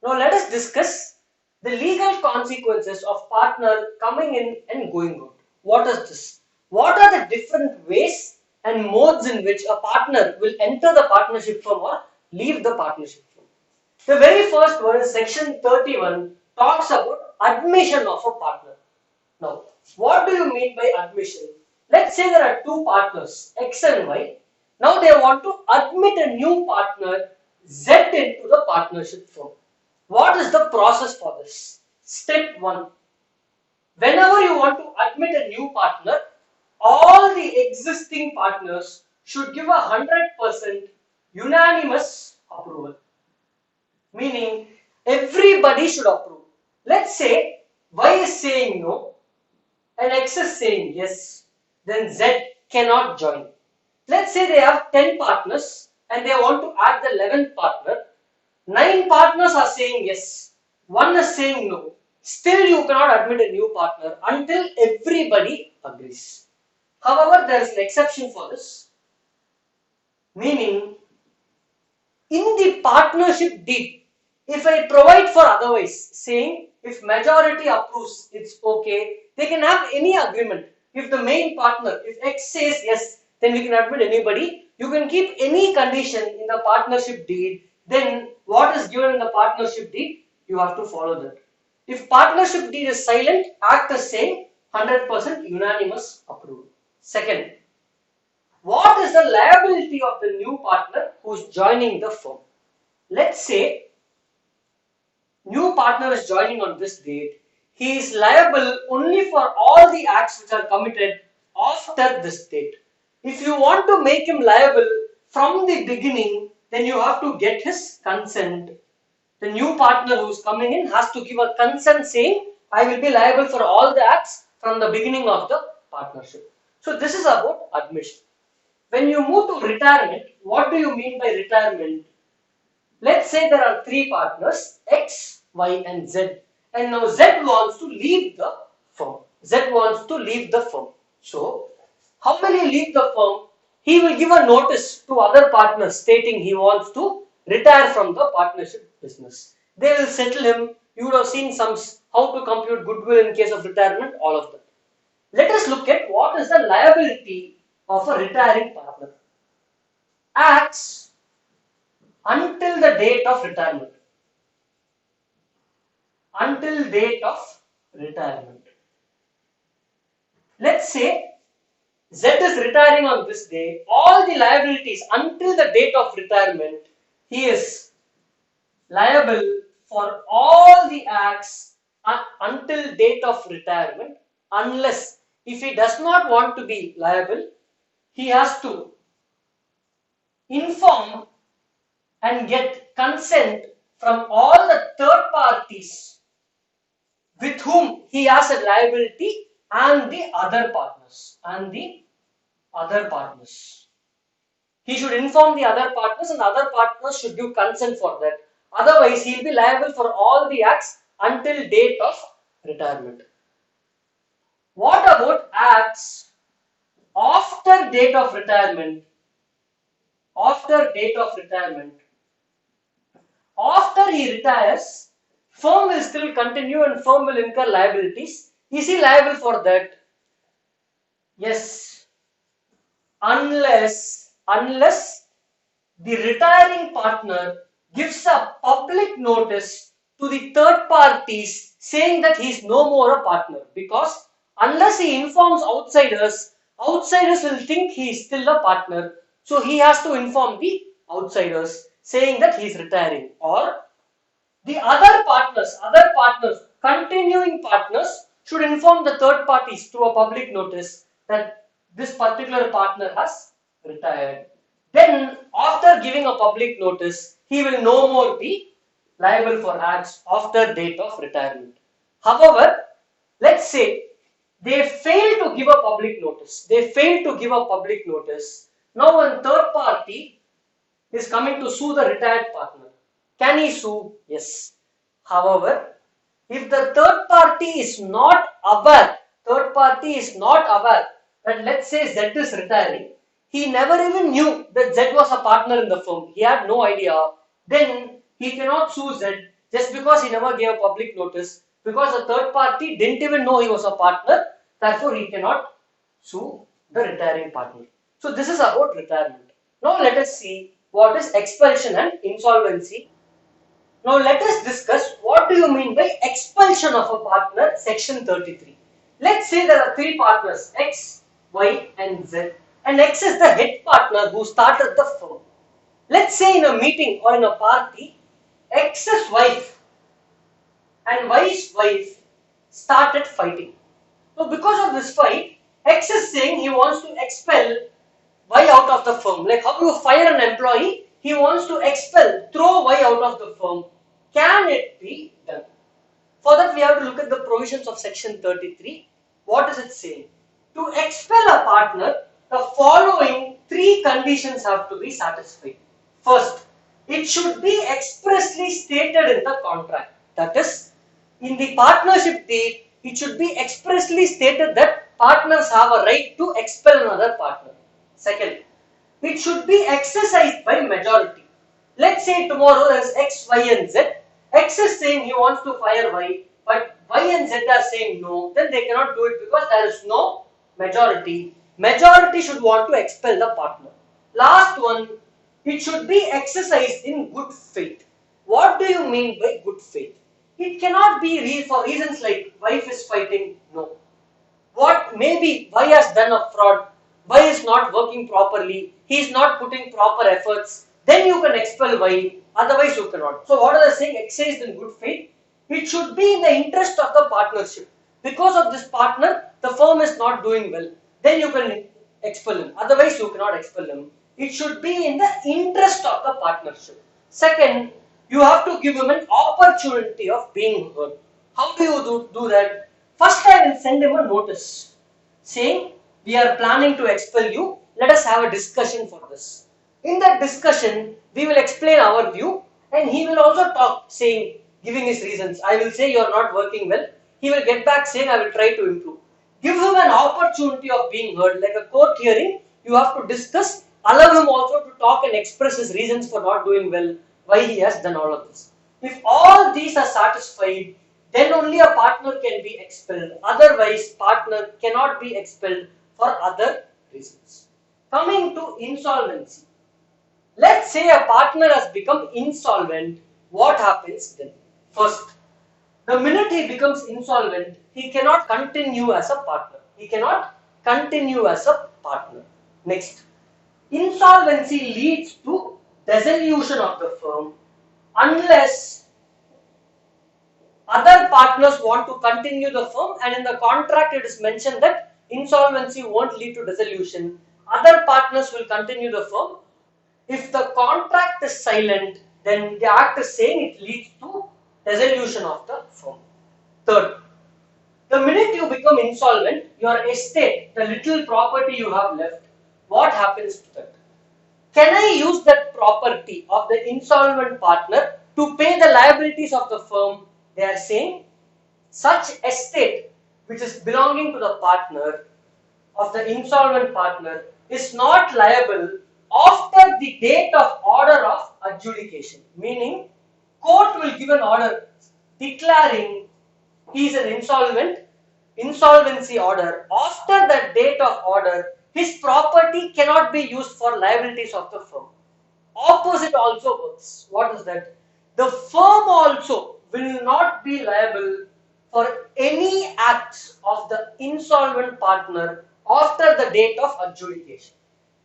Now let us discuss the legal consequences of partner coming in and going out. What is this? What are the different ways and modes in which a partner will enter the partnership firm or leave the partnership firm? The very first one is section 31 talks about admission of a partner. Now, what do you mean by admission? Let's say there are two partners, X and Y. Now they want to admit a new partner, Z, into the partnership firm. What is the process for this? Step 1. Whenever you want to admit a new partner, all the existing partners should give 100% unanimous approval. Meaning, everybody should approve. Let's say Y is saying no and X is saying yes, then Z cannot join. Let's say they have 10 partners and they want to add the 11th partner. 9 partners are saying yes, 1 is saying no. Still you cannot admit a new partner until everybody agrees. However, there is an exception for this. Meaning, in the partnership deed, if I provide for otherwise, saying if majority approves, it's okay, they can have any agreement. If the main partner, if X says yes, then we can admit anybody. You can keep any condition in the partnership deed, then what is given in the partnership deed, you have to follow that. If partnership deed is silent, act as saying 100% unanimous approval. Second, what is the liability of the new partner who is joining the firm? Let's say new partner is joining on this date. He is liable only for all the acts which are committed after this date. If you want to make him liable from the beginning, then you have to get his consent. The new partner who is coming in has to give a consent saying, I will be liable for all the acts from the beginning of the partnership. So this is about admission. When you move to retirement, what do you mean by retirement? Let's say there are 3 partners, X, Y and Z. And now Z wants to leave the firm. Z wants to leave the firm. So, how will he leave the firm? He will give a notice to other partners stating he wants to retire from the partnership business. They will settle him. You would have seen some how to compute goodwill in case of retirement, all of that. Let us look at what is the liability of a retiring partner. Acts until the date of retirement. Until date of retirement. Let's say Z is retiring on this day. All the liabilities until the date of retirement, he is liable for all the acts until date of retirement, unless if he does not want to be liable, he has to inform and get consent from all the third parties with whom he has a liability and the other partners. He should inform the other partners and the other partners should give consent for that. Otherwise, he will be liable for all the acts until date of retirement. What about acts after date of retirement? After date of retirement. After he retires, firm will still continue and firm will incur liabilities. Is he liable for that? Yes. Unless the retiring partner gives a public notice to the third parties saying that he is no more a partner. Because unless he informs outsiders will think he is still a partner. So he has to inform the outsiders saying that he is retiring. Or the other partners, continuing partners should inform the third parties through a public notice that this particular partner has retired. Then after giving a public notice, he will no more be liable for acts after date of retirement. However, let's say they fail to give a public notice. Now one third party is coming to sue the retired partner. Can he sue? Yes. However, if the third party is not aware that, let's say, Z is retiring, he never even knew that Z was a partner in the firm. He had no idea. Then he cannot sue Z just because he never gave a public notice, because the third party didn't even know he was a partner, therefore he cannot sue the retiring partner. So this is about retirement. Now let us see what is expulsion and insolvency. Now let us discuss what do you mean by expulsion of a partner, section 33. Let's say there are three partners, X, Y and Z, and X is the head partner who started the firm. Let's say in a meeting or in a party, X's wife and Y's wife started fighting. So because of this fight, X is saying he wants to expel Y out of the firm. Like how you fire an employee, he wants to expel, throw Y out of the firm. Can it be done? For that we have to look at the provisions of section 33. What is it saying? To expel a partner, the following three conditions have to be satisfied. First, it should be expressly stated in the contract. That is, in the partnership deed, it should be expressly stated that partners have a right to expel another partner. Second, it should be exercised by majority. Let's say tomorrow there is X, Y and Z. X is saying he wants to fire Y, but Y and Z are saying no. Then they cannot do it because there is no majority. Majority should want to expel the partner. Last one, it should be exercised in good faith. What do you mean by good faith? It cannot be for reasons like wife is fighting, no. What maybe Y has done a fraud, Y is not working properly, he is not putting proper efforts, then you can expel Y, otherwise you cannot. So what are they saying? Exercised in good faith. It should be in the interest of the partnership. Because of this partner, the firm is not doing well, then you can expel him, otherwise you cannot expel him. It should be in the interest of the partnership. Second, you have to give him an opportunity of being heard. How do you do that? First, I will send him a notice saying, we are planning to expel you, let us have a discussion for this. In that discussion, we will explain our view and he will also talk saying, giving his reasons. I will say you are not working well. He will get back saying, I will try to improve. Give him an opportunity of being heard, like a court hearing. You have to discuss, allow him also to talk and express his reasons for not doing well, why he has done all of this. If all these are satisfied, then only a partner can be expelled. Otherwise, partner cannot be expelled for other reasons. Coming to insolvency. Let's say a partner has become insolvent. What happens then? First, the minute he becomes insolvent, he cannot continue as a partner. He cannot continue as a partner. Next, insolvency leads to dissolution of the firm unless other partners want to continue the firm, and in the contract it is mentioned that insolvency won't lead to dissolution. Other partners will continue the firm. If the contract is silent, then the act is saying it leads to dissolution of the firm. Third, the minute you become insolvent, your estate, the little property you have left, what happens to that? Can I use that property of the insolvent partner to pay the liabilities of the firm? They are saying such estate which is belonging to the partner of the insolvent partner is not liable after the date of order of adjudication. Meaning, court will give an order declaring he is an insolvency order. After the date of order, his property cannot be used for liabilities of the firm. Opposite also works. What is that? The firm also will not be liable for any acts of the insolvent partner after the date of adjudication.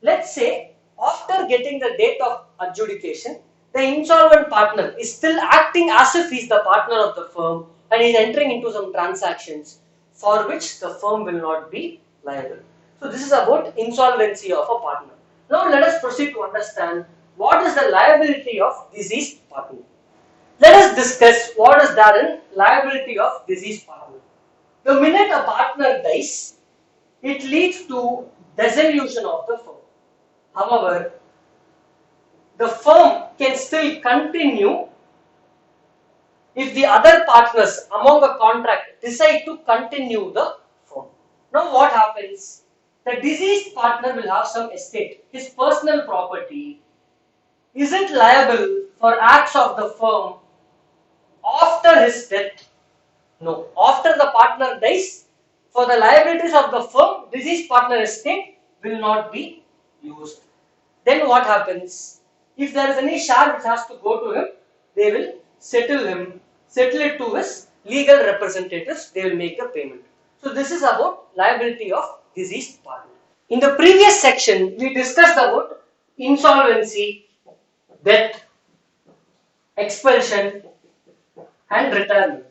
Let's say after getting the date of adjudication, the insolvent partner is still acting as if he is the partner of the firm and is entering into some transactions for which the firm will not be liable. So this is about insolvency of a partner. Now let us proceed to understand what is the liability of deceased partner. Let us discuss what is there in liability of deceased partner. The minute a partner dies, it leads to dissolution of the firm. However, the firm can still continue if the other partners among a contract decide to continue the firm. Now what happens? The deceased partner will have some estate, his personal property. Is it liable for acts of the firm after his death. No, after the partner dies, for the liabilities of the firm, deceased partner estate will not be used. Then what happens? If there is any share which has to go to him, they will settle it to his legal representatives, they will make a payment. So this is about liability of deceased partner. In the previous section, we discussed about insolvency, death, expulsion, and retirement.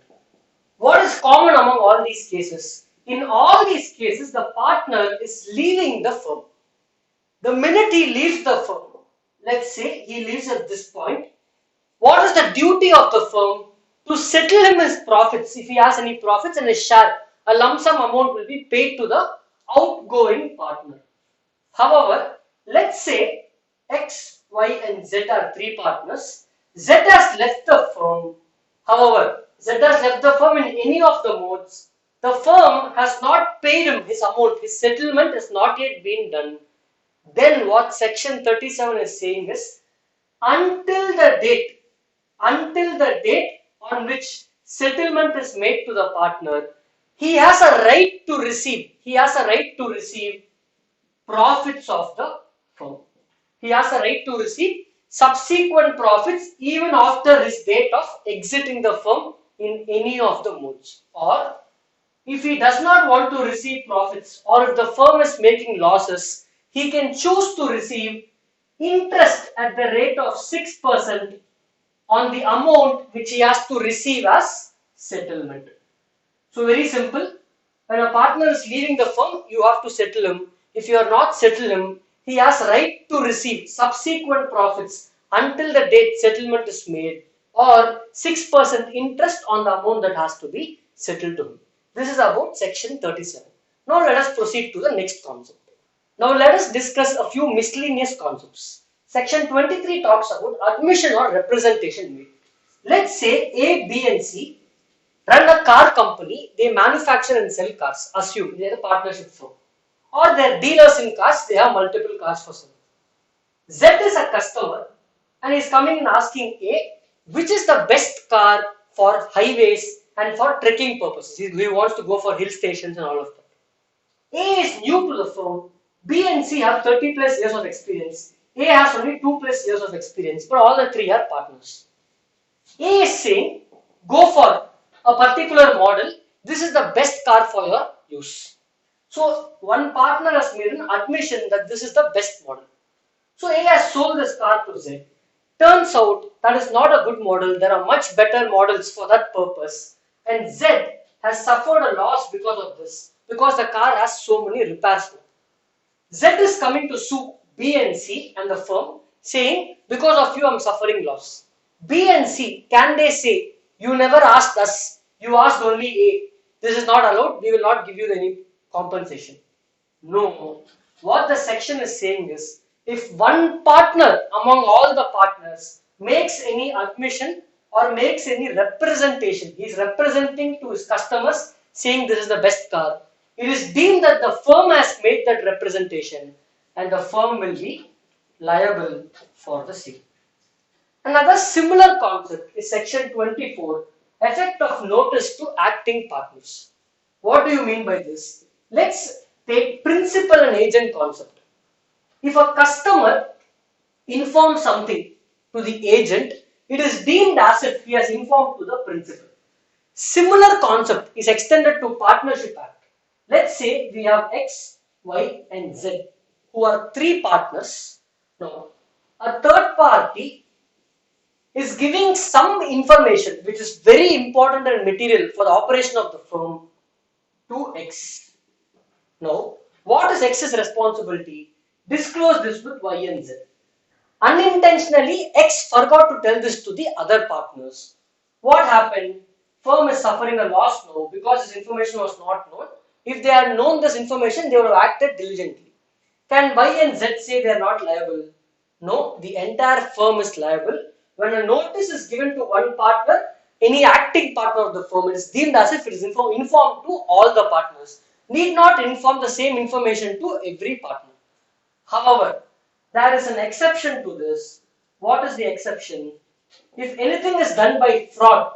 What is common among all these cases? In all these cases, the partner is leaving the firm. The minute he leaves the firm, let's say he leaves at this point, what is the duty of the firm? To settle him his profits, if he has any profits, and his share, a lump sum amount will be paid to the outgoing partner. However, let's say X, Y, and Z are three partners. Z has left the firm. However, Z has left the firm in any of the modes. The firm has not paid him his amount. His settlement has not yet been done. Then what section 37 is saying is, until the date on which settlement is made to the partner, he has a right to receive profits of the firm. He has a right to receive subsequent profits even after his date of exiting the firm in any of the modes. Or if he does not want to receive profits, or if the firm is making losses, he can choose to receive interest at the rate of 6% on the amount which he has to receive as settlement. So very simple. When a partner is leaving the firm, you have to settle him. If you are not settle him, he has right to receive subsequent profits until the date settlement is made, or 6% interest on the amount that has to be settled to him. This is about section 37. Now let us proceed to the next concept. Now let us discuss a few miscellaneous concepts. Section 23 talks about admission or representation made. Let's say A, B and C run a car company, they manufacture and sell cars, assume they are a partnership firm. Or they are dealers in cars, they have multiple cars for sale. Z is a customer and is coming and asking A, which is the best car for highways and for trekking purposes. He wants to go for hill stations and all of that. A is new to the firm, B and C have 30 plus years of experience. A has only 2 plus years of experience, but all the three are partners. A is saying, go for a particular model. This is the best car for your use. So one partner has made an admission that this is the best model. So A has sold this car to Z. Turns out that is not a good model. There are much better models for that purpose. And Z has suffered a loss because of this, because the car has so many repairs. Z is coming to sue B and C and the firm, saying, because of you I am suffering loss. B and C, can they say, you never asked us, you asked only A. This is not allowed, we will not give you any compensation. No. What the section is saying is, if one partner among all the partners makes any admission or makes any representation, he is representing to his customers saying this is the best car, it is deemed that the firm has made that representation and the firm will be liable for the same. Another similar concept is section 24, effect of notice to acting partners. What do you mean by this? Let's take principal and agent concept. If a customer informs something to the agent, it is deemed as if he has informed to the principal. Similar concept is extended to Partnership Act. Let's say we have X, Y and Z who are three partners. Now, a third party is giving some information which is very important and material for the operation of the firm to X. Now, what is X's responsibility? Disclose this with Y and Z. Unintentionally, X forgot to tell this to the other partners. What happened? Firm is suffering a loss now because this information was not known. If they had known this information, they would have acted diligently. Can Y and Z say they are not liable? No, the entire firm is liable. When a notice is given to one partner, any acting partner of the firm, it is deemed as if it is informed to all the partners. Need not inform the same information to every partner. However, there is an exception to this. What is the exception? If anything is done by fraud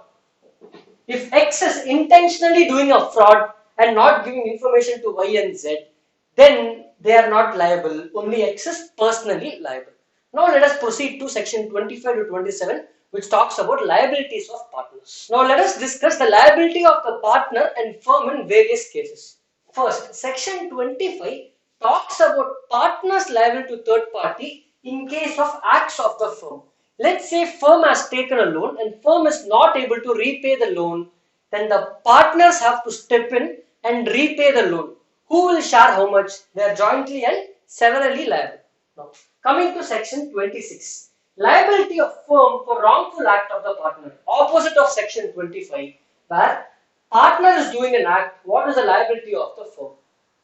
If X is intentionally doing a fraud and not giving information to Y and Z, then they are not liable. Only X is personally liable. Now let us proceed to section 25 to 27, which talks about liabilities of partners. Now let us discuss the liability of the partner and firm in various cases. First, section 25 talks about partners liable to third party in case of acts of the firm. Let's say firm has taken a loan and firm is not able to repay the loan, then the partners have to step in and repay the loan. Who will share how much? They are jointly and severally liable. Now, coming to section 26. Liability of firm for wrongful act of the partner. Opposite of section 25, where partner is doing an act, what is the liability of the firm?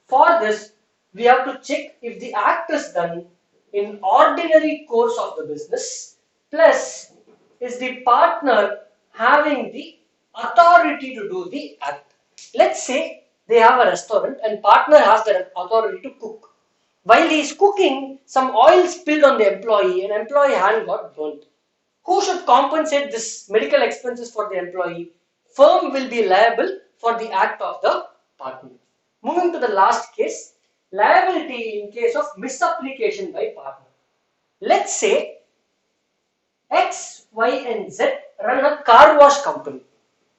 For this, we have to check if the act is done in ordinary course of the business, plus is the partner having the authority to do the act. Let's say they have a restaurant and partner has the authority to cook. While he is cooking, some oil spilled on the employee and employee hand got burnt. Who should compensate this medical expenses for the employee? Firm will be liable for the act of the partner. Moving to the last case, liability in case of misapplication by partner. Let's say X, Y and Z run a car wash company.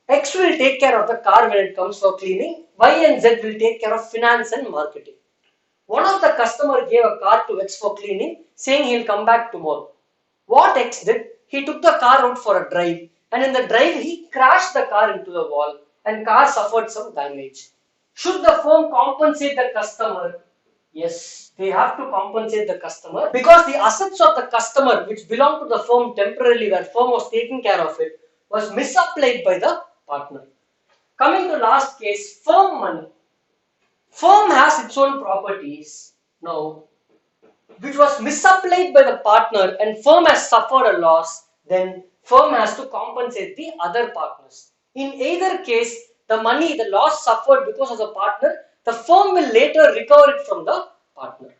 X will take care of the car when it comes for cleaning. Y and Z will take care of finance and marketing. One of the customer gave a car to X for cleaning, saying he'll come back tomorrow. What X did, he took the car out for a drive, and in the drive he crashed the car into the wall and car suffered some damage. Should the firm compensate the customer? Yes, they have to compensate the customer because the assets of the customer which belong to the firm temporarily where firm was taking care of it was misapplied by the partner. Coming to last case, firm money. Firm has its own properties now which was misapplied by the partner and firm has suffered a loss, then firm has to compensate the other partners. In either case, the money, the loss suffered because of the partner, the firm will later recover it from the partner.